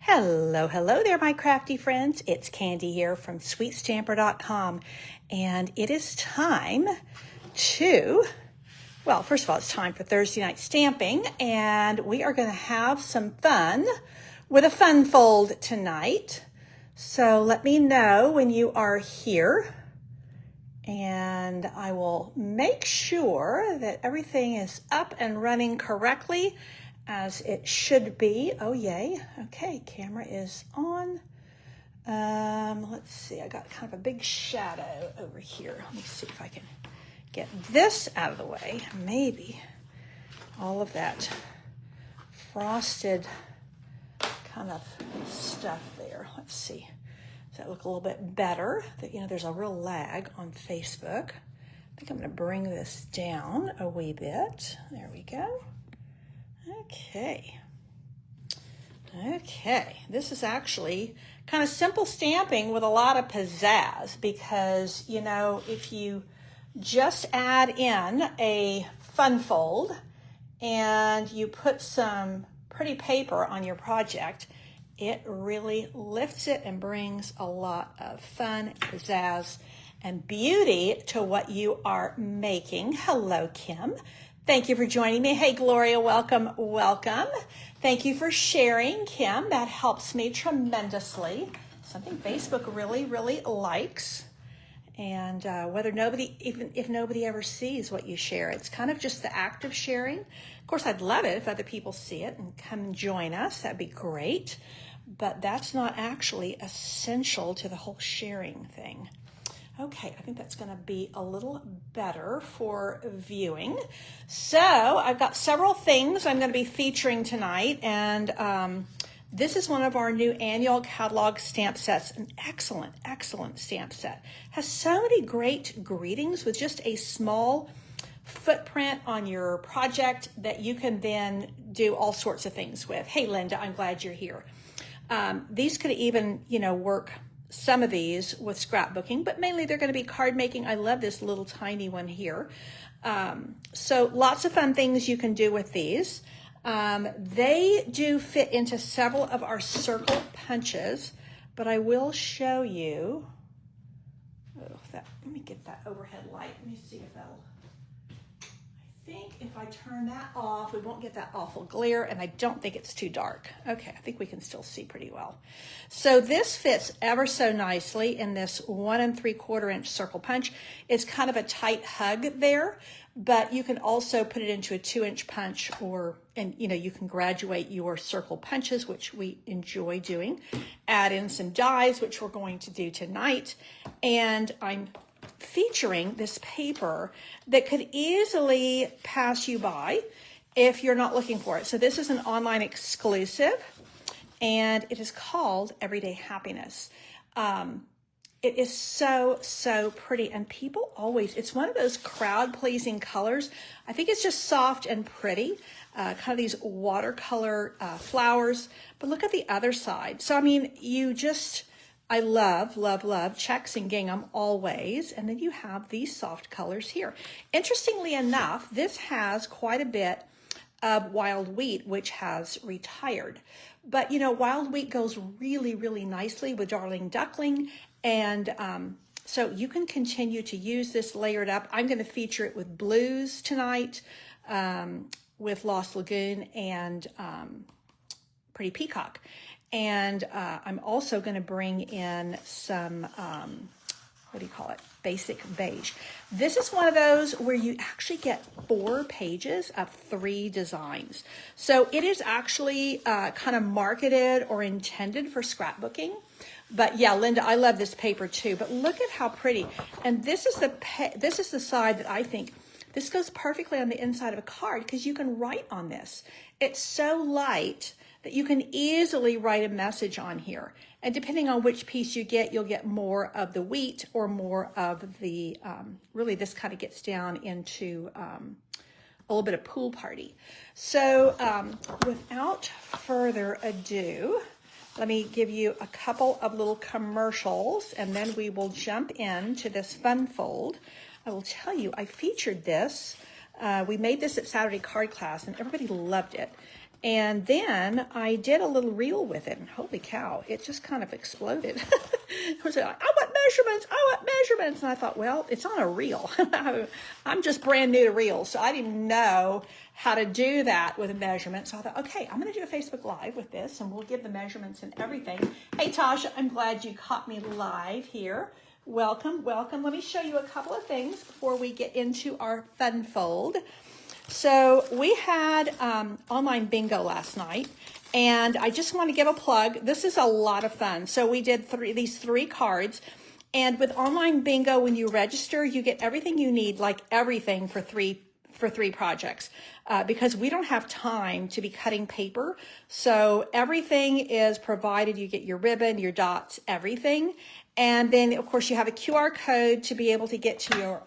Hello, hello there, my crafty friends. It's Candy here from sweetstamper.com, and it is time to, well, first of all, it's time for Thursday night stamping, and we are going to have some fun with a fun fold tonight. So let me know when you are here, and I will make sure that everything is up and running correctly as it should be. Oh, yay. Okay, camera is on. Let's see, I got kind of a big shadow over here. Let me see if I can get this out of the way. Maybe all of that frosted kind of stuff there. Let's see. Does that look a little bit better? There's a real lag on Facebook. I think I'm going to bring this down a wee bit. There we go. Okay, this is actually kind of simple stamping with a lot of pizzazz because, if you just add in a fun fold and you put some pretty paper on your project, it really lifts it and brings a lot of fun, pizzazz, and beauty to what you are making. Hello, Kim. Thank you for joining me. Hey, Gloria, welcome, welcome. Thank you for sharing, Kim. That helps me tremendously. Something Facebook really, really likes. And even if nobody ever sees what you share, it's kind of just the act of sharing. Of course, I'd love it if other people see it and come and join us. That'd be great. But that's not actually essential to the whole sharing thing. Okay, I think that's going to be a little better for viewing. So I've got several things I'm going to be featuring tonight, and this is one of our new annual catalog stamp sets, an excellent, excellent stamp set. Has so many great greetings with just a small footprint on your project that you can then do all sorts of things with. Hey, Linda, I'm glad you're here. These could even, work some of these with scrapbooking, but mainly they're going to be card making. I love this little tiny one here. So lots of fun things you can do with these. They do fit into several of our circle punches, but I will show you. Let me get that overhead light. Let me see if that'll. I think if I turn that off, we won't get that awful glare, and I don't think it's too dark. Okay, I think we can still see pretty well. So this fits ever so nicely in this 1 3/4 inch circle punch. It's kind of a tight hug there, but you can also put it into a 2-inch punch, and you can graduate your circle punches, which we enjoy doing. Add in some dies, which we're going to do tonight, and I'm featuring this paper that could easily pass you by if you're not looking for it. So this is an online exclusive, and it is called Everyday Happiness. It is so, so pretty, and people always, it's one of those crowd-pleasing colors. I think it's just soft and pretty, kind of these watercolor flowers, but look at the other side. So, I love, love, love checks and gingham always. And then you have these soft colors here. Interestingly enough, this has quite a bit of wild wheat, which has retired. But, wild wheat goes really, really nicely with Darling Duckling. And so you can continue to use this layered up. I'm going to feature it with blues tonight, with Lost Lagoon and Pretty Peacock. And I'm also going to bring in some, basic beige. This is one of those where you actually get 4 pages of 3 designs. So it is actually kind of marketed or intended for scrapbooking. But yeah, Linda, I love this paper too. But look at how pretty. And this is the side that I think this goes perfectly on the inside of a card because you can write on this. It's so light that you can easily write a message on here. And depending on which piece you get, you'll get more of the wheat or more of the, really this kind of gets down into a little bit of pool party. So without further ado, let me give you a couple of little commercials and then we will jump into this fun fold. I will tell you, I featured this. We made this at Saturday card class and everybody loved it. And then I did a little reel with it, and holy cow, it just kind of exploded. I was like, I want measurements. And I thought, well, it's on a reel. I'm just brand new to reels, so I didn't know how to do that with a measurement. So I thought, okay, I'm going to do a Facebook Live with this, and we'll give the measurements and everything. Hey, Tasha, I'm glad you caught me live here. Welcome, welcome. Let me show you a couple of things before we get into our fun fold. So we had online bingo last night, and I just want to give a plug. This is a lot of fun. So we did these three cards, and with online bingo, when you register, you get everything you need, like everything for three projects, because we don't have time to be cutting paper. So everything is provided. You get your ribbon, your dots, everything, and then of course you have a QR code to be able to get to your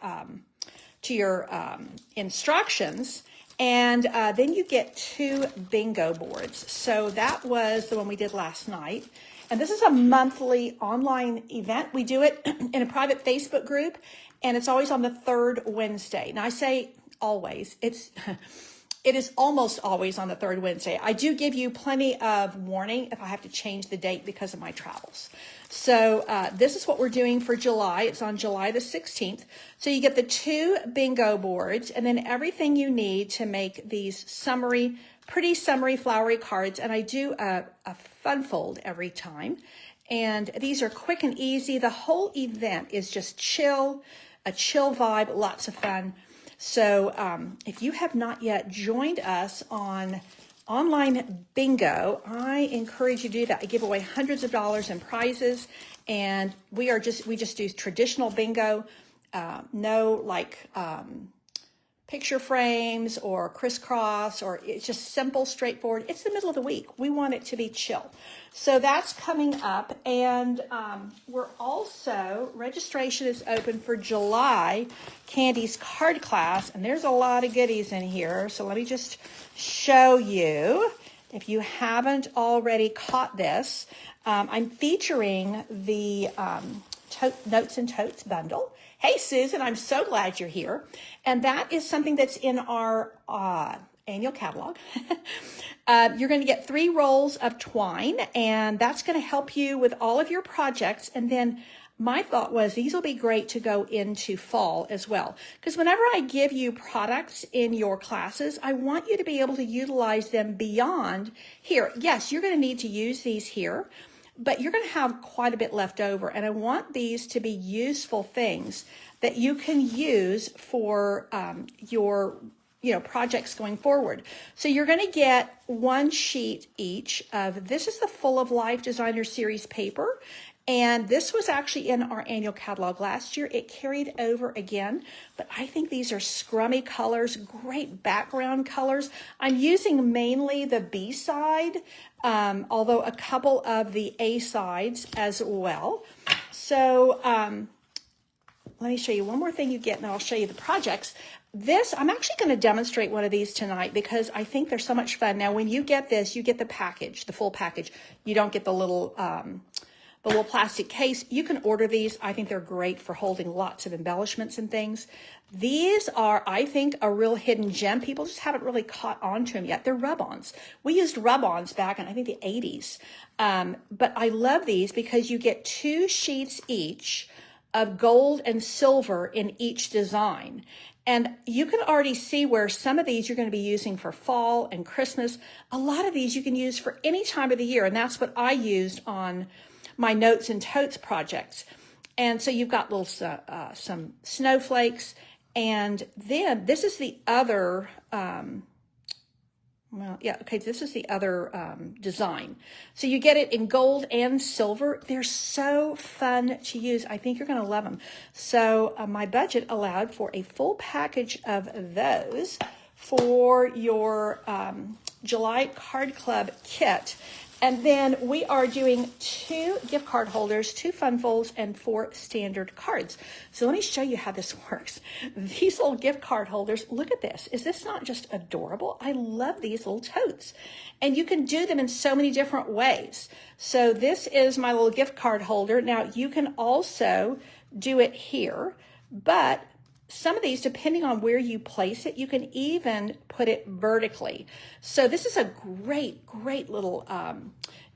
instructions, and then you get 2 bingo boards. So that was the one we did last night, and this is a monthly online event. We do it in a private Facebook group, and it's always on the 3rd Wednesday. Now I say always, it is almost always on the 3rd Wednesday. I do give you plenty of warning if I have to change the date because of my travels. So this is what we're doing for July. It's on July the 16th. So you get the 2 bingo boards, and then everything you need to make these pretty summery, flowery cards. And I do a fun fold every time. And these are quick and easy. The whole event is just a chill vibe, lots of fun. So if you have not yet joined us on online bingo, I encourage you to do that. I give away hundreds of dollars in prizes, and we just do traditional bingo, no picture frames or crisscross, or it's just simple, straightforward. It's the middle of the week. We want it to be chill. So that's coming up, and registration is open for July Candy's card class, and there's a lot of goodies in here. So let me just show you, if you haven't already caught this. I'm featuring the Notes and Totes bundle. Hey, Susan, I'm so glad you're here. And that is something that's in our annual catalog. You're going to get 3 rolls of twine, and that's going to help you with all of your projects. And then my thought was these will be great to go into fall as well, because whenever I give you products in your classes, I want you to be able to utilize them beyond here. Yes, you're going to need to use these here, but you're going to have quite a bit left over, and I want these to be useful things that you can use for your projects going forward. So you're going to get 1 sheet each of, this is the Full of Life Designer Series paper, and this was actually in our annual catalog last year. It carried over again, but I think these are scrummy colors, great background colors. I'm using mainly the B side, although a couple of the A sides as well. So let me show you one more thing you get, and I'll show you the projects. This, I'm actually going to demonstrate one of these tonight because I think they're so much fun. Now, when you get this, you get the package, the full package. You don't get the little plastic case. You can order these. I think they're great for holding lots of embellishments and things. These are, I think, a real hidden gem. People just haven't really caught on to them yet. They're rub-ons. We used rub-ons back in, I think, the 80s. But I love these because you get 2 sheets each of gold and silver in each design. And you can already see where some of these you're going to be using for fall and Christmas. A lot of these you can use for any time of the year. And that's what I used on my Notes and Totes projects. And so you've got little some snowflakes, and then this is the other this is the other design. So you get it in gold and silver. They're so fun to use. I think you're going to love them. So my budget allowed for a full package of those for your July Card Club kit. And then we are doing 2 gift card holders, 2 fun folds, and 4 standard cards. So let me show you how this works. These little gift card holders, look at this. Is this not just adorable? I love these little totes. And you can do them in so many different ways. So this is my little gift card holder. Now you can also do it here, but some of these, depending on where you place it, you can even put it vertically. So this is a great, great little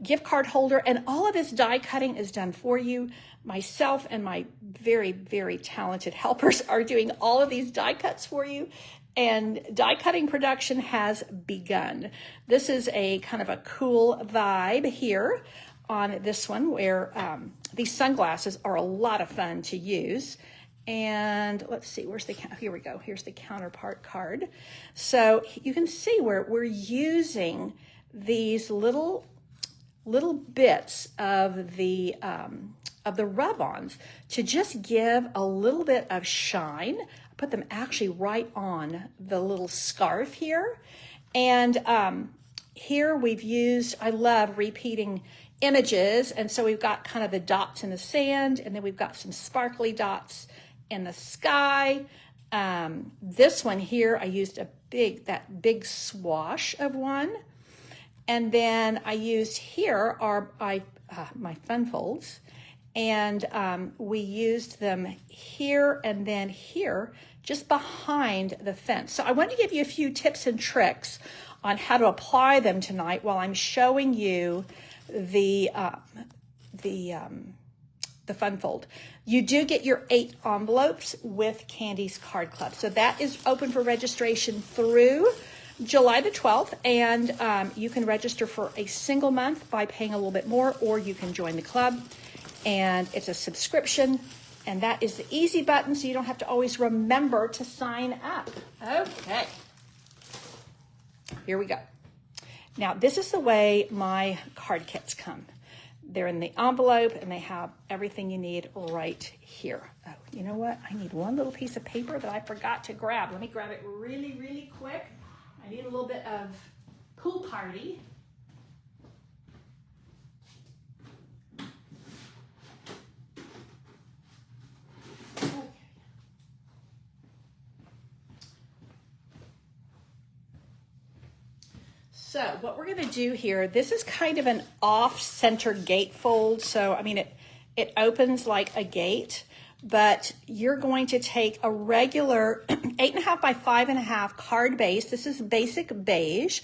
gift card holder, and all of this die cutting is done for you. Myself and my very, very talented helpers are doing all of these die cuts for you, and die cutting production has begun. This is a kind of a cool vibe here on this one, where these sunglasses are a lot of fun to use. And let's see, here we go. Here's the counterpart card. So you can see where we're using these little bits of the rub-ons to just give a little bit of shine. Put them actually right on the little scarf here. And here we've used, I love repeating images. And so we've got kind of the dots in the sand, and then we've got some sparkly dots in the sky. This one here, I used that big swash of one. And then I used here are my fun folds. And we used them here and then here, just behind the fence. So I want to give you a few tips and tricks on how to apply them tonight while I'm showing you the fun fold. You do get your 8 envelopes with Candy's Card Club. So that is open for registration through July the 12th, and you can register for a single month by paying a little bit more, or you can join the club, and it's a subscription, and that is the easy button, so you don't have to always remember to sign up. Okay, here we go. Now, this is the way my card kits come. They're in the envelope, and they have everything you need right here. Oh, you know what? I need one little piece of paper that I forgot to grab. Let me grab it really, really quick. I need a little bit of pool party. Okay. So what we're going to do here, this is kind of an off-center gatefold. So, I mean, it opens like a gate, but you're going to take a regular 8.5 by 5.5 card base. This is basic beige,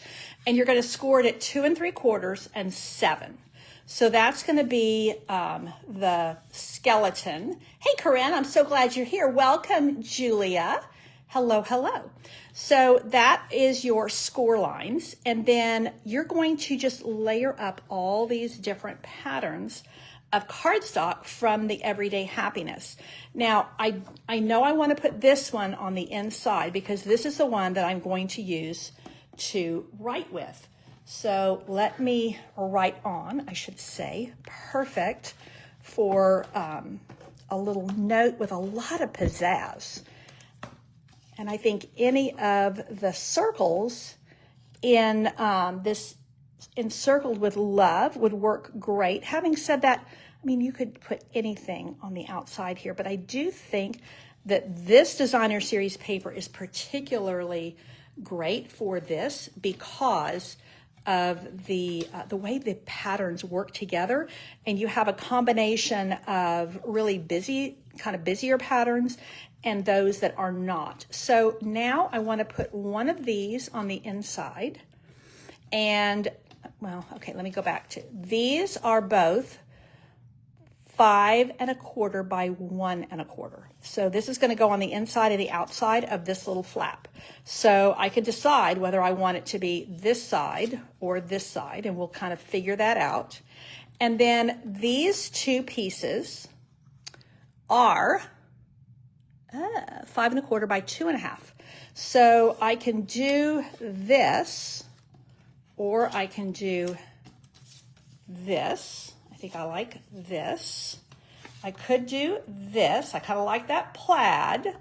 and you're going to score it at 2 3/4 and 7. So that's going to be the skeleton. Hey, Corinne, I'm so glad you're here. Welcome, Julia. Hello, hello. So that is your score lines, and then you're going to just layer up all these different patterns of cardstock from the Everyday Happiness. Now, I know I want to put this one on the inside because this is the one that I'm going to use to write with. So let me write on, I should say, perfect for a little note with a lot of pizzazz. And I think any of the circles in this Encircled with Love would work great. Having said that, I mean, you could put anything on the outside here, but I do think that this designer series paper is particularly great for this because of the way the patterns work together, and you have a combination of really busier patterns and those that are not. So now I want to put one of these on the inside, and well, okay, let me go back to these are both 5 1/4 by 1 1/4. So this is going to go on the inside and the outside of this little flap. So I can decide whether I want it to be this side or this side, and we'll kind of figure that out. And then these two pieces are 5 1/4 by 2 1/2. So I can do this, or I can do this. I think I like this. I could do this. I kind of like that plaid.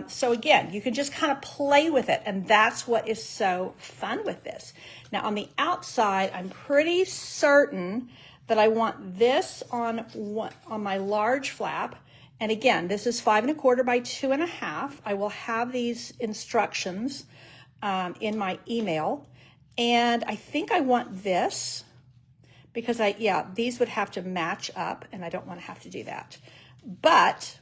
So again, you can just kind of play with it, and that's what is so fun with this. Now on the outside, I'm pretty certain that I want this on my large flap. And again, this is 5 1/4 by 2 1/2. I will have these instructions in my email. And I think I want this because these would have to match up, and I don't want to have to do that. But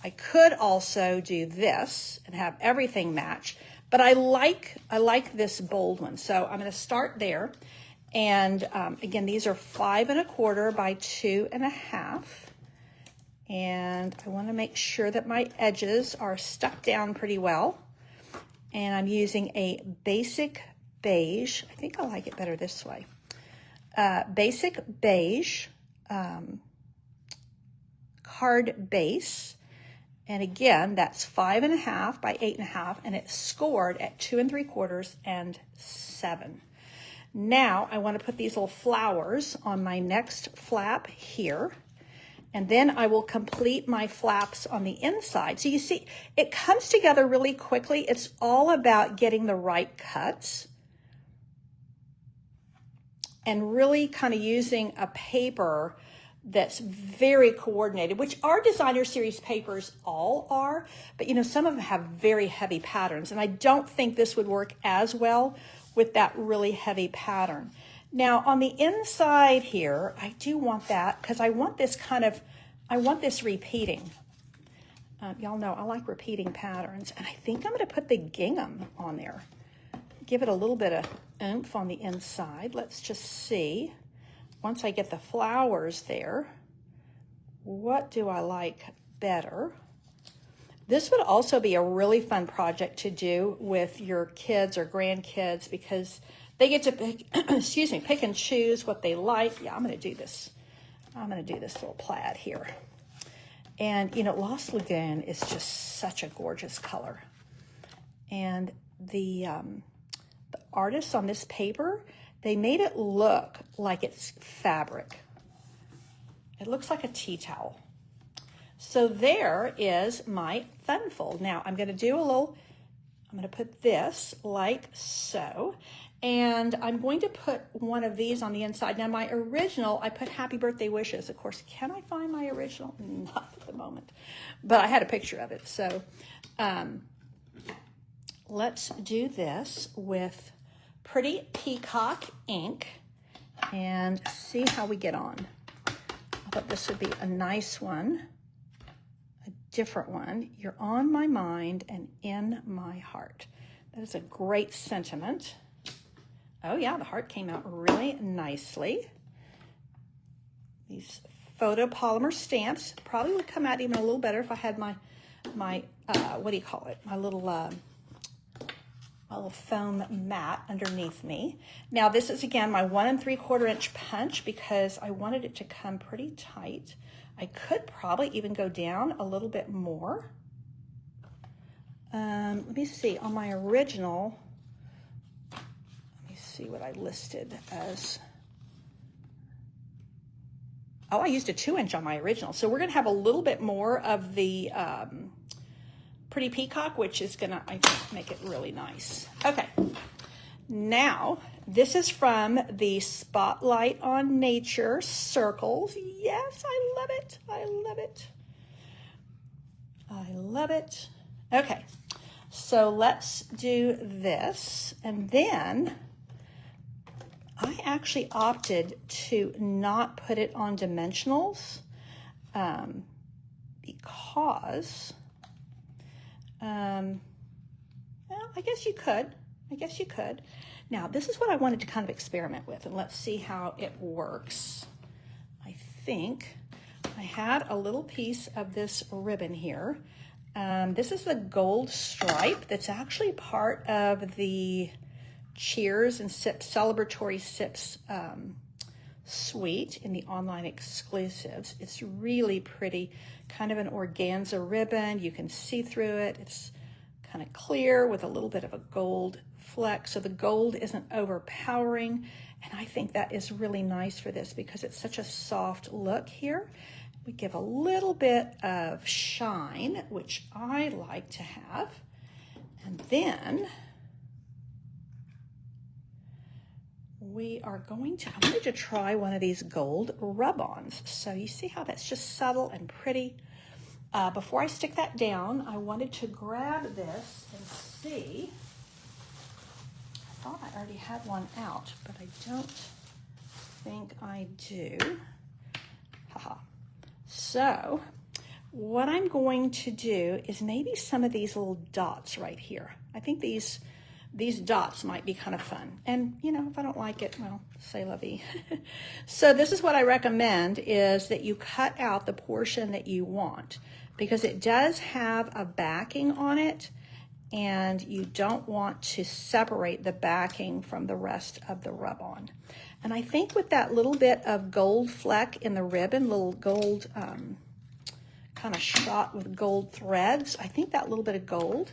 I could also do this and have everything match, but I like this bold one. So I'm going to start there. And again, these are 5 1/4 by 2 1/2. And I want to make sure that my edges are stuck down pretty well. And I'm using a basic beige. I think I like it better this way. Basic beige card base. And again, that's 5 1/2 by 8 1/2, and it's scored at 2 3/4 and 7. Now I want to put these little flowers on my next flap here, and then I will complete my flaps on the inside. So you see, it comes together really quickly. It's all about getting the right cuts and really kind of using a paper that's very coordinated, which our designer series papers all are, but you know, some of them have very heavy patterns, and I don't think this would work as well with that really heavy pattern. Now on the inside here, I do want that because I want this repeating. Y'all know I like repeating patterns, and I think I'm going to put the gingham on there. Give it a little bit of oomph on the inside. Let's just see. Once I get the flowers there, what do I like better? This would also be a really fun project to do with your kids or grandkids because they get to pick, excuse me, pick and choose what they like. Yeah, I'm going to do this. I'm going to do this little plaid here. And, you know, Lost Lagoon is just such a gorgeous color. And the artists on this paper, they made it look like it's fabric. It looks like a tea towel. So there is my fun fold. Now I'm going to put this like so. And I'm going to put one of these on the inside. Now my original, I put happy birthday wishes. Of course, can I find my original? Not at the moment, but I had a picture of it. So let's do this with Pretty Peacock ink and see how we get on. I thought this would be a nice one, a different one. You're on my mind and in my heart. That is a great sentiment. Oh yeah, the heart came out really nicely. These photopolymer stamps probably would come out even a little better if I had my what do you call it? My little foam mat underneath me. Now this is again my 1 3/4 inch punch because I wanted it to come pretty tight. I could probably even go down a little bit more. Let me see, on my original, let me see what I listed as. Oh, I used a 2 inch on my original. So we're gonna have a little bit more of the Pretty Peacock, which is gonna, I think, make it really nice. Okay, now this is from the Spotlight on Nature circles. Yes, I love it. I love it. I love it. Okay, so let's do this, and then I actually opted to not put it on dimensionals because well, I guess you could. Now, this is what I wanted to kind of experiment with, and let's see how it works. I think I had a little piece of this ribbon here. This is the gold stripe that's actually part of the Cheers and Sips, Celebratory Sips suite in the online exclusives. It's really pretty, kind of an organza ribbon. You can see through it. It's kind of clear with a little bit of a gold fleck, so the gold isn't overpowering, and I think that is really nice for this because it's such a soft look here. We give a little bit of shine, which I like to have, and then I'm going to try one of these gold rub-ons. So you see how that's just subtle and pretty. Before I stick that down, I wanted to grab this and see. I thought I already had one out, but I don't think I do. Haha. So what I'm going to do is maybe some of these little dots right here. I think these dots might be kind of fun. And, you know, if I don't like it, well, c'est la vie. So this is what I recommend, is that you cut out the portion that you want, because it does have a backing on it, and you don't want to separate the backing from the rest of the rub-on. And I think with that little bit of gold fleck in the ribbon, little gold kind of shot with gold threads, I think that little bit of gold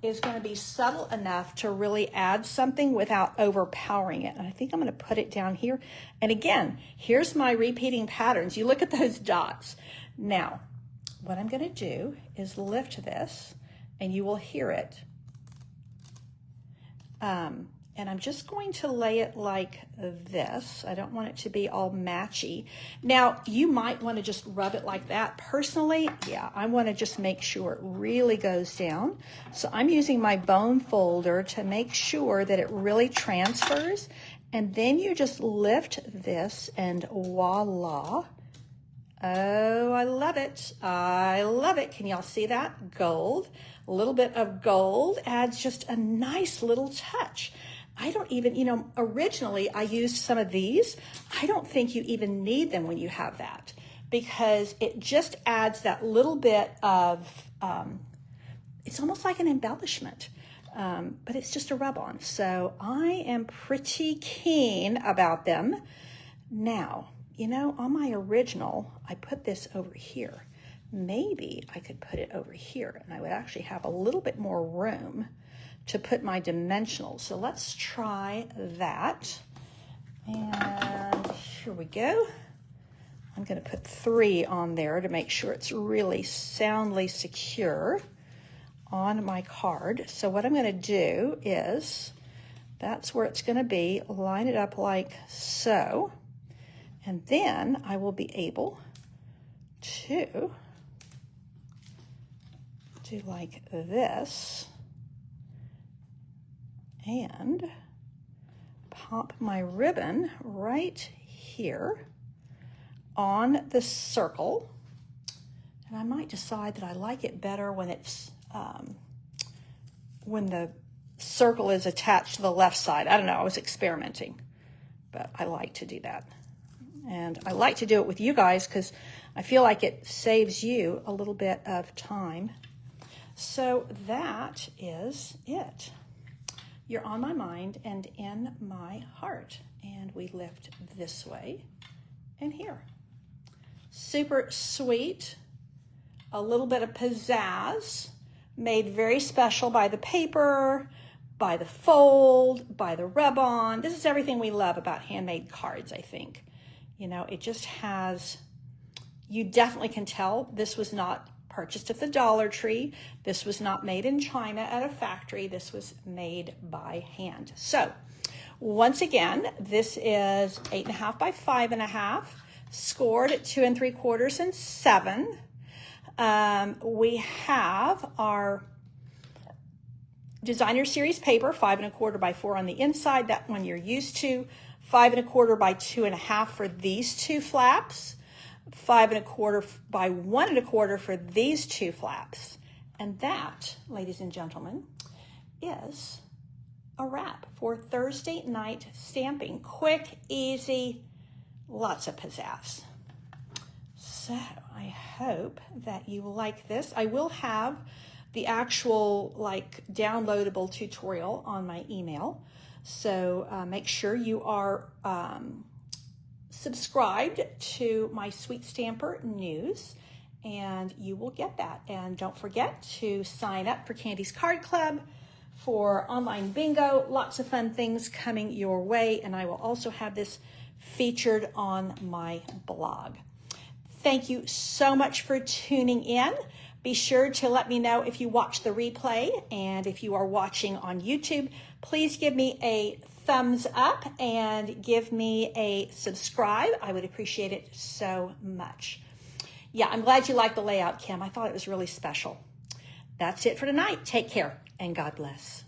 is going to be subtle enough to really add something without overpowering it. And I think I'm going to put it down here. And again, here's my repeating patterns. You look at those dots. Now, what I'm going to do is lift this, and you will hear it. And I'm just going to lay it like this. I don't want it to be all matchy. Now, you might want to just rub it like that. Personally, yeah, I want to just make sure it really goes down. So I'm using my bone folder to make sure that it really transfers. And then you just lift this, and voila. Oh, I love it. I love it. Can y'all see that? Gold. A little bit of gold adds just a nice little touch. I don't even, you know, originally I used some of these. I don't think you even need them when you have that, because it just adds that little bit of, it's almost like an embellishment, but it's just a rub-on. So I am pretty keen about them. Now, you know, on my original, I put this over here. Maybe I could put it over here, and I would actually have a little bit more room to put my dimensionals. So let's try that. And here we go. I'm going to put 3 on there to make sure it's really soundly secure on my card. So what I'm going to do is, that's where it's going to be, line it up like so. And then I will be able to do like this and pop my ribbon right here on the circle. And I might decide that I like it better when it's when the circle is attached to the left side. I don't know, I was experimenting, but I like to do that. And I like to do it with you guys because I feel like it saves you a little bit of time. So that is it. You're on my mind and in my heart. And we lift this way and here. Super sweet. A little bit of pizzazz. Made very special by the paper, by the fold, by the rub-on. This is everything we love about handmade cards, I think. You know, it just has, you definitely can tell this was not purchased at the Dollar Tree. This was not made in China at a factory. This was made by hand. So once again, this is 8.5 by 5.5, scored at 2 3/4 and 7. We have our designer series paper, 5 1/4 by 4 on the inside. That one you're used to. 5 1/4 by 2.5 for these 2 flaps. 5 1/4 by 1 1/4 for these 2 flaps. And that, ladies and gentlemen, is a wrap for Thursday night stamping. Quick, easy, lots of pizzazz. So I hope that you like this. I will have the actual like downloadable tutorial on my email. So make sure you are subscribed to my Sweet Stamper news, and you will get that. And don't forget to sign up for Candy's Card Club for online bingo. Lots of fun things coming your way, and I will also have this featured on my blog. Thank you so much for tuning in. Be sure to let me know if you watch the replay, and if you are watching on YouTube, please give me a thumbs up and give me a subscribe. I would appreciate it so much. Yeah, I'm glad you liked the layout, Kim. I thought it was really special. That's it for tonight. Take care and God bless.